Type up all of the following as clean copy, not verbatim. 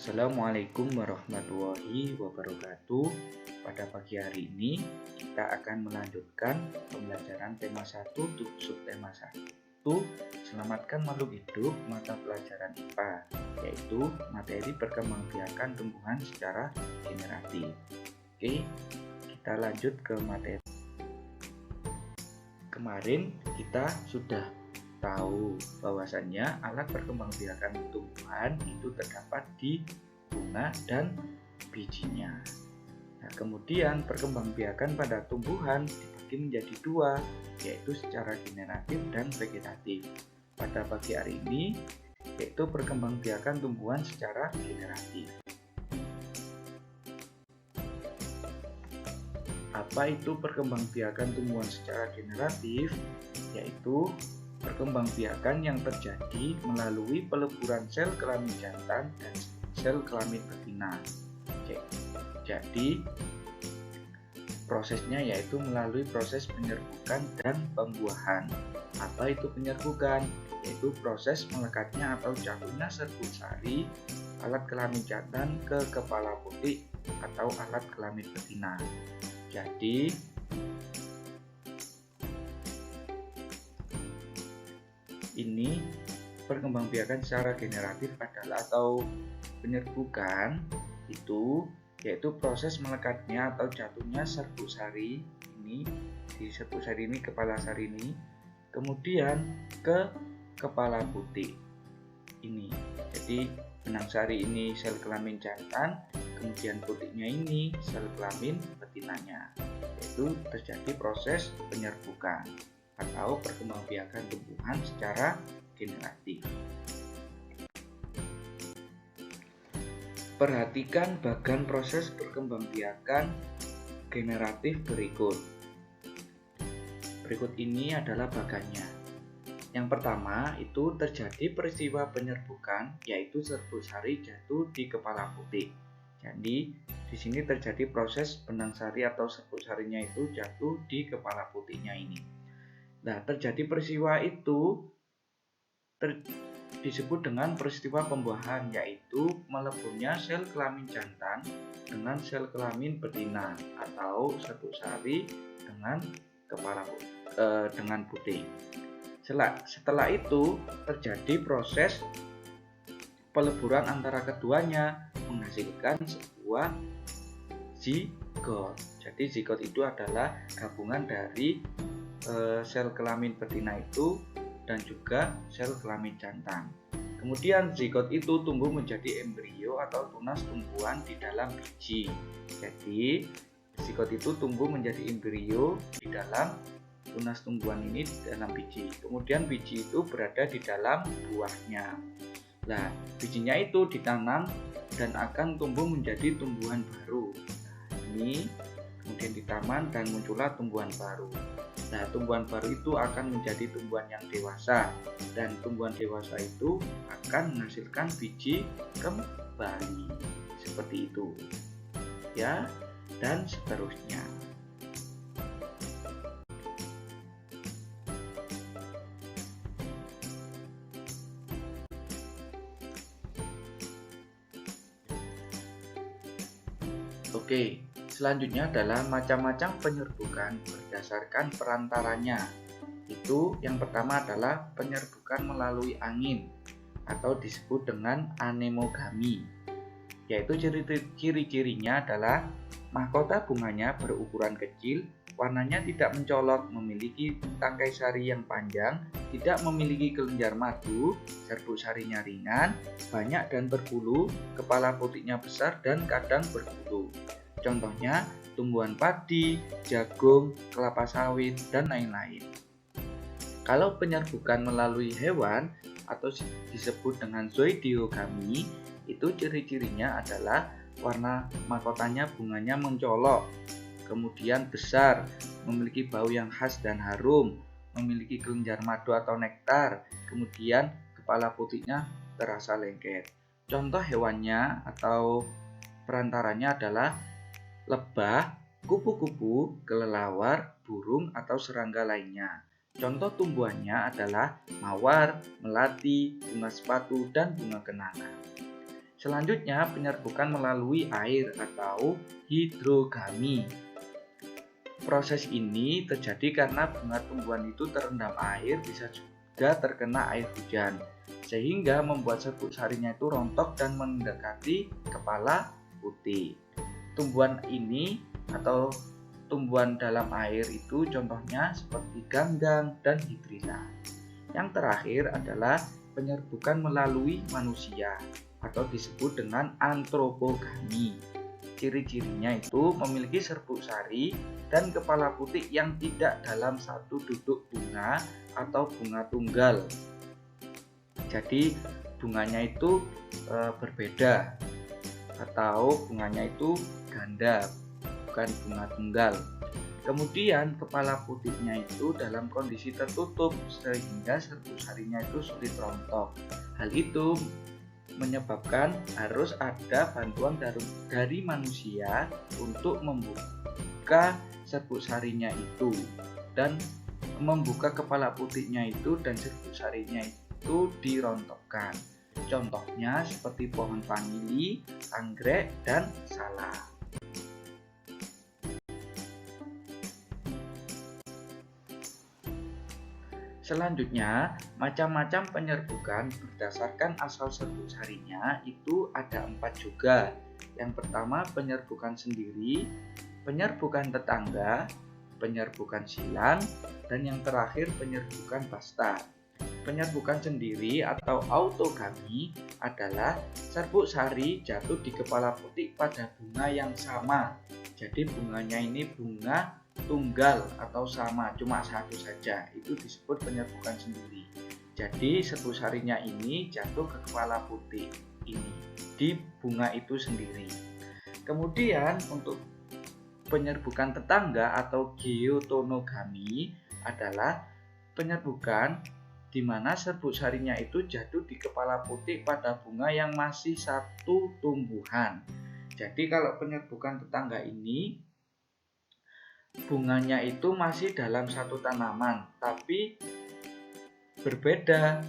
Assalamualaikum warahmatullahi wabarakatuh. Pada pagi hari ini kita akan melanjutkan pembelajaran tema 1 untuk subtema 1, selamatkan makhluk hidup, mata pelajaran IPA, yaitu materi perkembangbiakan tumbuhan secara generatif. Oke, kita lanjut ke materi. Kemarin kita sudah tahu bahwasannya alat perkembangbiakan tumbuhan itu terdapat di bunga dan bijinya. Nah, kemudian perkembangbiakan pada tumbuhan dibagi menjadi dua, yaitu secara generatif dan vegetatif. Pada pagi hari ini, yaitu perkembangbiakan tumbuhan secara generatif. Apa itu perkembangbiakan tumbuhan secara generatif? Yaitu perkembangbiakan yang terjadi melalui peleburan sel kelamin jantan dan sel kelamin betina. Jadi prosesnya yaitu melalui proses penyerbukan dan pembuahan. Apa itu penyerbukan? Yaitu proses melekatnya atau jatuhnya serbuk sari alat kelamin jantan ke kepala putih atau alat kelamin betina. Jadi ini perkembangbiakan secara generatif adalah atau penyerbukan itu yaitu proses melekatnya atau jatuhnya serbuk sari ini di serbuk sari ini kepala sari ini kemudian ke kepala putih ini. Jadi benang sari ini sel kelamin jantan, kemudian putihnya ini sel kelamin betinanya. Yaitu terjadi proses penyerbukan atau perkembangbiakan tumbuhan secara generatif. Perhatikan bagan proses perkembangbiakan generatif berikut. Berikut ini adalah bagannya. Yang pertama itu terjadi peristiwa penyerbukan, yaitu serbuk sari jatuh di kepala putih. Jadi di sini terjadi proses benang sari atau serbuk sarinya itu jatuh di kepala putihnya ini. Nah, terjadi peristiwa itu disebut dengan peristiwa pembuahan, yaitu meleburnya sel kelamin jantan dengan sel kelamin betina atau serbuk sari dengan dengan putih. Setelah itu terjadi proses peleburan antara keduanya menghasilkan sebuah zigot. Jadi zigot itu adalah gabungan dari sel kelamin betina itu dan juga sel kelamin jantan. Kemudian zigot itu tumbuh menjadi embrio atau tunas tumbuhan di dalam biji. Jadi zigot itu tumbuh menjadi embrio di dalam tunas tumbuhan ini di dalam biji. Kemudian biji itu berada di dalam buahnya. Nah, bijinya itu ditanam dan akan tumbuh menjadi tumbuhan baru. Ini kemudian ditaman dan muncullah tumbuhan baru. Nah, tumbuhan baru itu akan menjadi tumbuhan yang dewasa dan tumbuhan dewasa itu akan menghasilkan biji kembali seperti itu ya, dan seterusnya. Oke, selanjutnya adalah macam-macam penyerbukan berdasarkan perantaranya. Itu yang pertama adalah penyerbukan melalui angin atau disebut dengan anemogami. Yaitu ciri-cirinya adalah mahkota bunganya berukuran kecil, warnanya tidak mencolok, memiliki tangkai sari yang panjang, tidak memiliki kelenjar madu, serbuk sarinya ringan, banyak dan berbulu, kepala putihnya besar dan kadang berbulu. Contohnya tumbuhan padi, jagung, kelapa sawit, dan lain-lain. Kalau penyerbukan melalui hewan atau disebut dengan zoidiogami, itu ciri-cirinya adalah warna mahkotanya bunganya mencolok, kemudian besar, memiliki bau yang khas dan harum, memiliki kelenjar madu atau nektar, kemudian kepala putihnya terasa lengket. Contoh hewannya atau perantaranya adalah lebah, kupu-kupu, kelelawar, burung, atau serangga lainnya. Contoh tumbuhannya adalah mawar, melati, bunga sepatu, dan bunga kenanga. Selanjutnya, penyerbukan melalui air atau hidrogami. Proses ini terjadi karena bunga tumbuhan itu terendam air, bisa juga terkena air hujan, sehingga membuat serbuk sarinya itu rontok dan mendekati kepala putih. Tumbuhan ini atau tumbuhan dalam air itu contohnya seperti ganggang dan hibiscus. Yang terakhir adalah penyerbukan melalui manusia atau disebut dengan antropogami. Ciri-cirinya itu memiliki serbuk sari dan kepala putih yang tidak dalam satu duduk bunga atau bunga tunggal. Jadi bunganya itu berbeda atau bunganya itu ganda, bukan bunga tunggal. Kemudian kepala putihnya itu dalam kondisi tertutup sehingga serbuk sarinya itu sulit rontok. Hal itu menyebabkan harus ada bantuan dari manusia untuk membuka serbuk sarinya itu dan membuka kepala putihnya itu dan serbuk sarinya itu dirontokkan. Contohnya seperti pohon vanili, anggrek, dan salam. Selanjutnya, macam-macam penyerbukan berdasarkan asal serbuk sarinya itu ada 4 juga. Yang pertama penyerbukan sendiri, penyerbukan tetangga, penyerbukan silang, dan yang terakhir penyerbukan basta. Penyerbukan sendiri atau autogami adalah serbuk sari jatuh di kepala putih pada bunga yang sama. Jadi bunganya ini bunga tunggal atau sama, cuma satu saja, itu disebut penyerbukan sendiri. Jadi serbuk sarinya ini jatuh ke kepala putih ini di bunga itu sendiri. Kemudian untuk penyerbukan tetangga atau geotonogami adalah penyerbukan di mana serbuk sarinya itu jatuh di kepala putih pada bunga yang masih satu tumbuhan. Jadi kalau penyerbukan tetangga ini bunganya itu masih dalam satu tanaman, tapi berbeda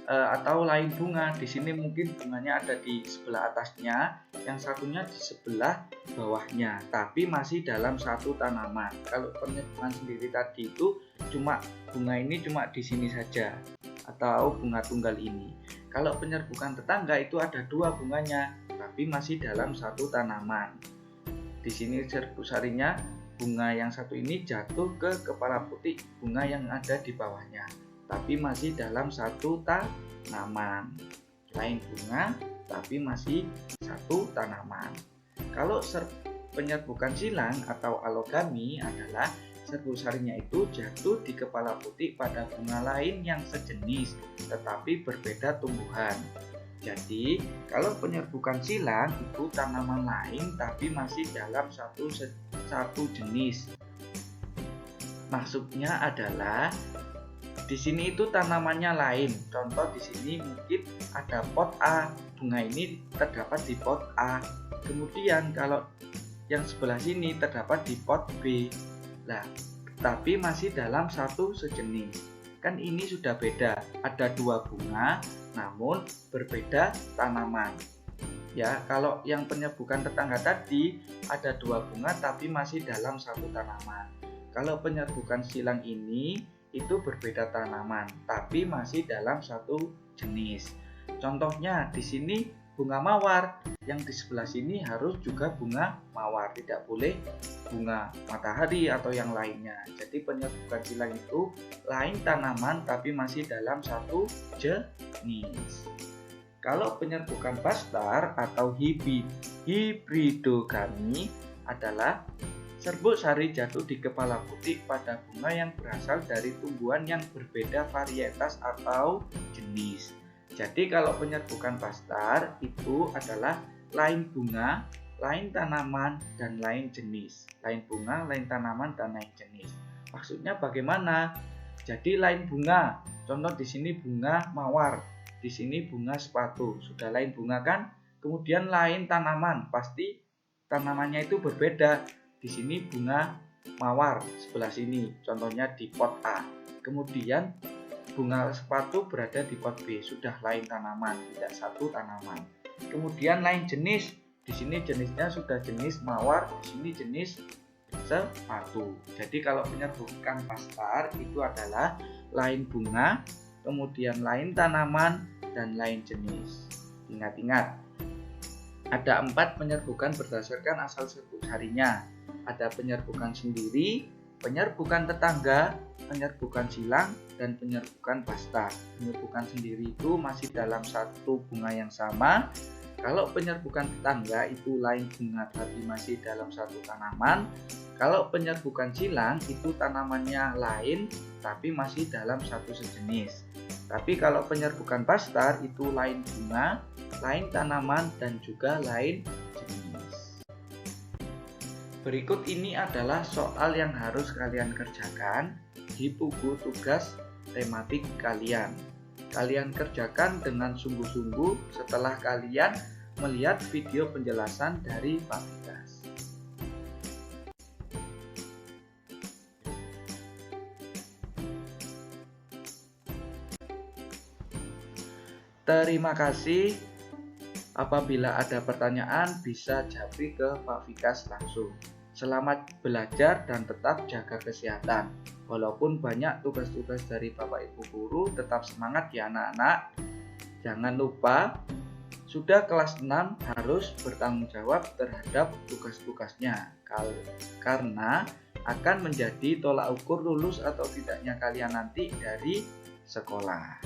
atau lain bunga. Di sini mungkin bunganya ada di sebelah atasnya, yang satunya di sebelah bawahnya, tapi masih dalam satu tanaman. Kalau penyerbukan sendiri tadi itu cuma bunga ini cuma di sini saja atau bunga tunggal ini. Kalau penyerbukan tetangga itu ada dua bunganya, tapi masih dalam satu tanaman. Di sini serbuk sarinya bunga yang satu ini jatuh ke kepala putih bunga yang ada di bawahnya, tapi masih dalam satu tanaman. Lain bunga, tapi masih satu tanaman. Kalau penyerbukan silang atau alogami adalah serbuk sarinya itu jatuh di kepala putih pada bunga lain yang sejenis, tetapi berbeda tumbuhan. Jadi, kalau penyerbukan silang itu tanaman lain tapi masih dalam satu jenis. Maksudnya adalah di sini itu tanamannya lain. Contoh di sini mungkin ada pot A, bunga ini terdapat di pot A. Kemudian kalau yang sebelah sini terdapat di pot B. Nah, tapi masih dalam satu sejenis. Kan ini sudah beda. Ada dua bunga namun berbeda tanaman. Ya, kalau yang penyerbukan tetangga tadi ada dua bunga tapi masih dalam satu tanaman. Kalau penyerbukan silang ini itu berbeda tanaman tapi masih dalam satu jenis. Contohnya di sini bunga mawar, yang di sebelah sini harus juga bunga mawar, tidak boleh bunga matahari atau yang lainnya. Jadi penyerbukan silang itu lain tanaman tapi masih dalam satu jenis. Kalau penyerbukan bastar atau hibridogami adalah serbuk sari jatuh di kepala putih pada bunga yang berasal dari tumbuhan yang berbeda varietas atau jenis. Jadi kalau penyerbukan bastar itu adalah lain bunga, lain tanaman, dan lain jenis. Lain bunga, lain tanaman, dan lain jenis. Maksudnya bagaimana? Jadi lain bunga. Contoh di sini bunga mawar, di sini bunga sepatu. Sudah lain bunga kan? Kemudian lain tanaman, pasti tanamannya itu berbeda. Di sini bunga mawar sebelah sini, contohnya di pot A. Kemudian bunga sepatu berada di pot B, sudah lain tanaman, tidak satu tanaman. Kemudian lain jenis, di sini jenisnya sudah jenis mawar, di sini jenis sepatu. Jadi kalau penyerbukan pastar itu adalah lain bunga, kemudian lain tanaman, dan lain jenis. Ingat-ingat, ada 4 penyerbukan berdasarkan asal serbuk sarinya. Ada penyerbukan sendiri, penyerbukan tetangga, penyerbukan silang, dan penyerbukan pastar. Penyerbukan sendiri itu masih dalam satu bunga yang sama. Kalau penyerbukan tetangga itu lain bunga tapi masih dalam satu tanaman. Kalau penyerbukan silang itu tanamannya lain tapi masih dalam satu sejenis. Tapi kalau penyerbukan pastar itu lain bunga, lain tanaman, dan juga lain jenis. Berikut ini adalah soal yang harus kalian kerjakan di buku tugas tematik kalian. Kalian kerjakan dengan sungguh-sungguh setelah kalian melihat video penjelasan dari Pak Vikas. Terima kasih. Apabila ada pertanyaan bisa japri ke Pak Vikas langsung. Selamat belajar dan tetap jaga kesehatan. Walaupun banyak tugas-tugas dari Bapak Ibu Guru, tetap semangat ya anak-anak. Jangan lupa, sudah kelas 6 harus bertanggung jawab terhadap tugas-tugasnya. Karena akan menjadi tolak ukur lulus atau tidaknya kalian nanti dari sekolah.